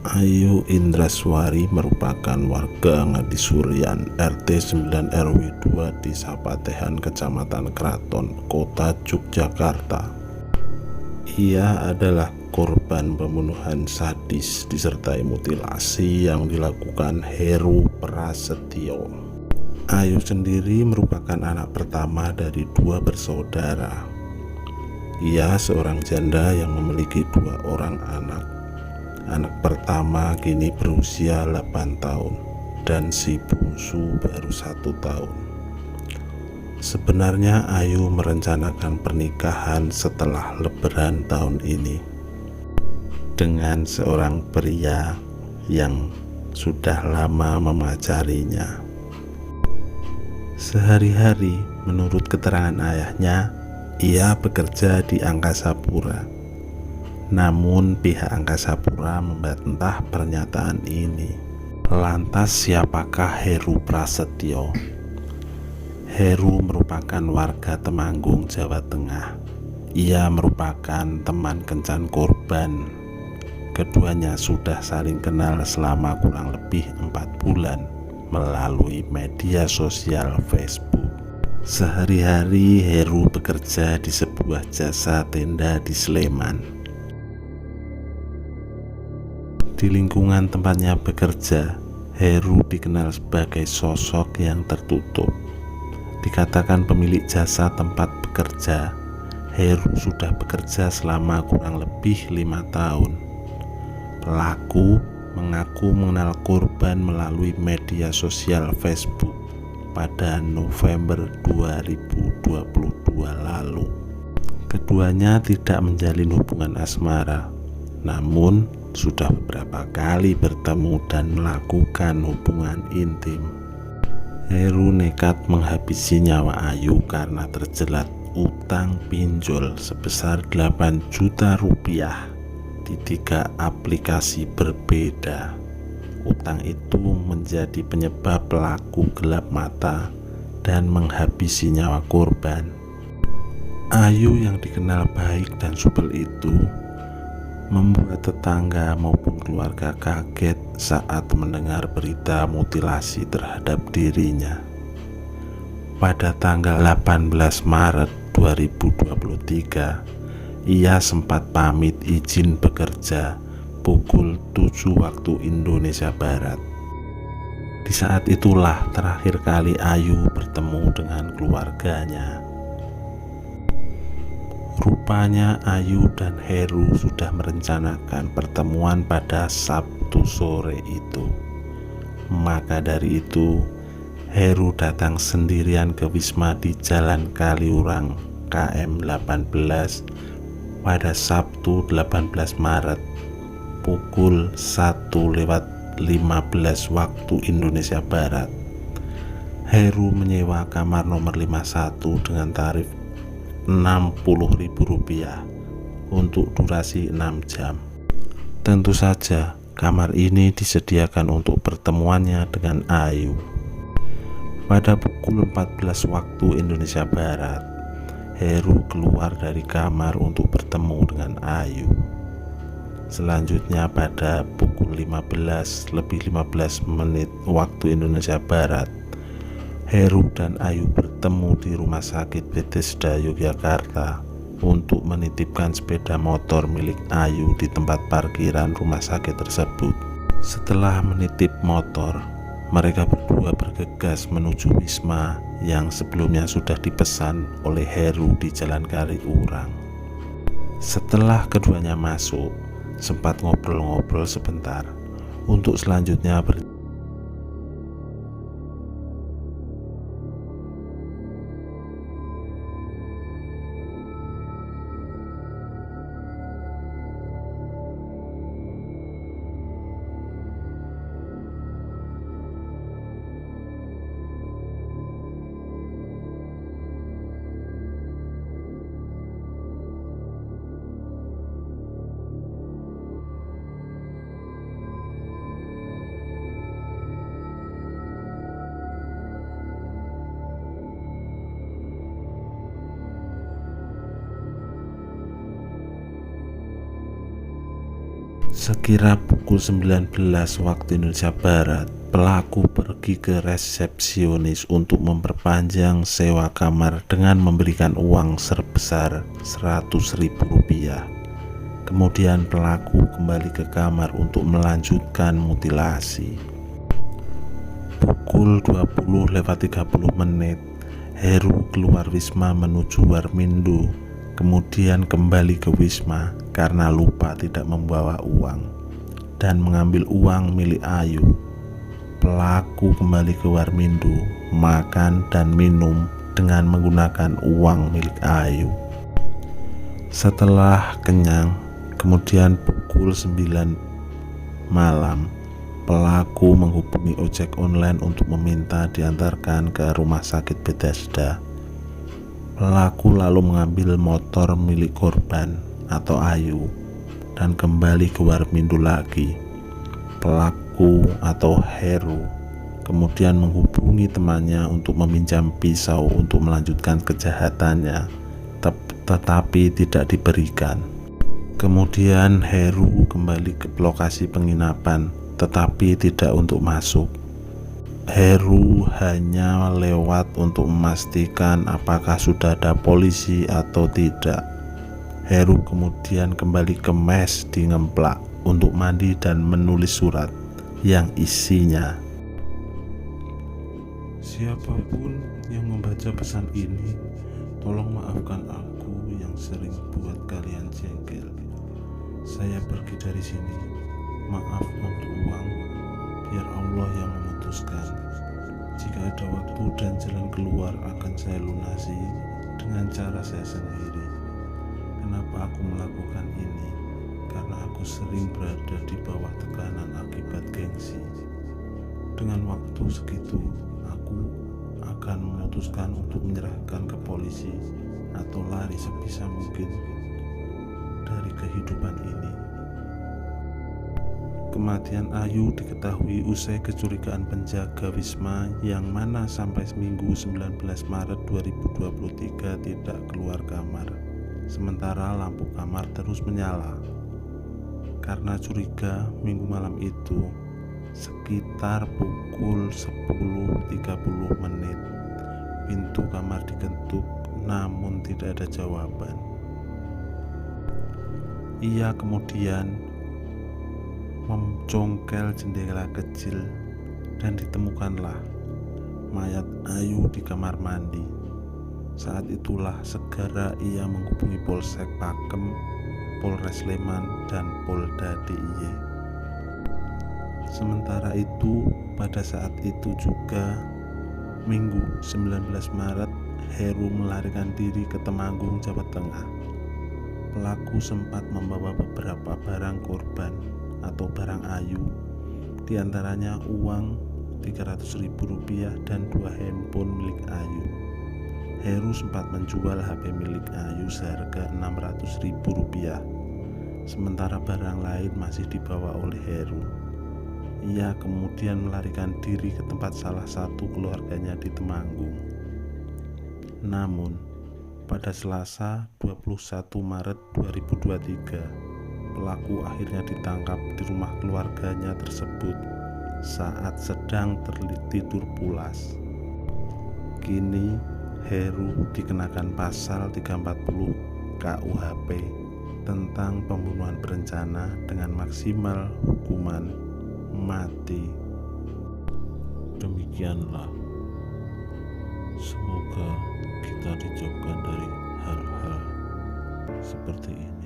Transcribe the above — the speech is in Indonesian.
Ayu Indraswari merupakan warga Ngadisurian RT 9 RW 2 di Sapatehan, Kecamatan Kraton, Kota Yogyakarta. Ia adalah korban pembunuhan sadis disertai mutilasi yang dilakukan Heru Prasetyo. Ayu sendiri merupakan anak pertama dari 2 bersaudara. Ia seorang janda yang memiliki 2 orang anak. Anak pertama kini berusia 8 tahun dan si bungsu baru 1 tahun. Sebenarnya Ayu merencanakan pernikahan setelah Lebaran tahun ini dengan seorang pria yang sudah lama memacarinya. Sehari-hari menurut keterangan ayahnya, ia bekerja di Angkasa Pura. Namun pihak Angkasa Pura membantah pernyataan ini. Lantas siapakah Heru Prasetyo? Heru merupakan warga Temanggung, Jawa Tengah. Ia merupakan teman kencan korban. Keduanya sudah saling kenal selama kurang lebih 4 bulan melalui media sosial Facebook. Sehari-hari Heru bekerja di sebuah jasa tenda di Sleman. Di lingkungan tempatnya bekerja, Heru dikenal sebagai sosok yang tertutup. Dikatakan pemilik jasa tempat bekerja, Heru sudah bekerja selama kurang lebih 5 tahun. Pelaku mengaku mengenal korban melalui media sosial Facebook pada November 2022 lalu. Keduanya tidak menjalin hubungan asmara, namun sudah beberapa kali bertemu dan melakukan hubungan intim. Heru nekat menghabisi nyawa Ayu karena terjerat utang pinjol sebesar 8 juta rupiah di 3 aplikasi berbeda. Utang itu menjadi penyebab pelaku gelap mata dan menghabisi nyawa korban. Ayu yang dikenal baik dan supel itu membuat tetangga maupun keluarga kaget saat mendengar berita mutilasi terhadap dirinya. Pada tanggal 18 Maret 2023, ia sempat pamit izin bekerja pukul 7 waktu Indonesia Barat. Di saat itulah terakhir kali Ayu bertemu dengan keluarganya. Rupanya Ayu dan Heru sudah merencanakan pertemuan pada Sabtu sore itu. Maka dari itu, Heru datang sendirian ke Wisma di Jalan Kaliurang KM 18 pada Sabtu 18 Maret pukul 1:15 waktu Indonesia Barat. Heru menyewa kamar nomor 51 dengan tarif Rp60.000 untuk durasi 6 jam. Tentu saja kamar ini disediakan untuk pertemuannya dengan Ayu. Pada pukul 14 waktu Indonesia Barat, Heru keluar dari kamar untuk bertemu dengan Ayu. Selanjutnya pada pukul 15:15 waktu Indonesia Barat, Heru dan Ayu bertemu di Rumah Sakit Bethesda Yogyakarta untuk menitipkan sepeda motor milik Ayu di tempat parkiran rumah sakit tersebut. Setelah menitip motor, mereka berdua bergegas menuju Wisma yang sebelumnya sudah dipesan oleh Heru di Jalan Kaliurang. Setelah keduanya masuk, sempat ngobrol-ngobrol sebentar untuk selanjutnya Sekira pukul 19 waktu Indonesia Barat, pelaku pergi ke resepsionis untuk memperpanjang sewa kamar dengan memberikan uang sebesar Rp100.000. Kemudian pelaku kembali ke kamar untuk melanjutkan mutilasi. Pukul 20:30, Heru keluar Wisma menuju Warmindo, kemudian kembali ke Wisma karena lupa tidak membawa uang dan mengambil uang milik Ayu. Pelaku kembali ke Warmindo, makan dan minum dengan menggunakan uang milik Ayu. Setelah kenyang, kemudian pukul 9 malam, pelaku menghubungi ojek online untuk meminta diantarkan ke rumah sakit Bethesda. Pelaku lalu mengambil motor milik korban atau Ayu dan kembali ke Warmindo lagi. Pelaku atau Heru kemudian menghubungi temannya untuk meminjam pisau untuk melanjutkan kejahatannya, tetapi tidak diberikan. Kemudian Heru kembali ke lokasi penginapan, tetapi tidak untuk masuk. Heru hanya lewat untuk memastikan apakah sudah ada polisi atau tidak. Heru kemudian kembali ke mes di Ngemplak untuk mandi dan menulis surat yang isinya, "Siapapun yang membaca pesan ini, tolong maafkan aku yang sering buat kalian jengkel. Saya pergi dari sini, maaf untuk uang, biar Allah yang memutuskan. Jika ada waktu dan jalan keluar akan saya lunasi dengan cara saya sendiri. Kenapa aku melakukan ini? Karena aku sering berada di bawah tekanan akibat gengsi. Dengan waktu segitu, aku akan memutuskan untuk menyerahkan ke polisi atau lari sebisa mungkin dari kehidupan ini." Kematian Ayu diketahui usai kecurigaan penjaga Wisma yang mana sampai Minggu 19 Maret 2023 tidak keluar kamar, sementara lampu kamar terus menyala. Karena curiga, Minggu malam itu sekitar pukul 10:30, pintu kamar diketuk namun tidak ada jawaban. Ia kemudian mencongkel jendela kecil dan ditemukanlah mayat Ayu di kamar mandi. Saat itulah segera ia menghubungi Polsek Pakem, Polres Sleman, dan Polda DIY. Sementara itu, pada saat itu juga, Minggu 19 Maret, Heru melarikan diri ke Temanggung, Jawa Tengah. Pelaku sempat membawa beberapa barang korban atau barang Ayu, diantaranya uang Rp300.000 dan 2 handphone milik Ayu. Heru sempat menjual HP milik Ayu seharga Rp600.000, sementara barang lain masih dibawa oleh Heru. Ia kemudian melarikan diri ke tempat salah satu keluarganya di Temanggung. Namun, pada Selasa 21 Maret 2023, pelaku akhirnya ditangkap di rumah keluarganya tersebut saat sedang tertidur pulas. Kini Heru dikenakan pasal 340 KUHP tentang pembunuhan berencana dengan maksimal hukuman mati. Demikianlah, semoga kita dijauhkan dari hal-hal seperti ini.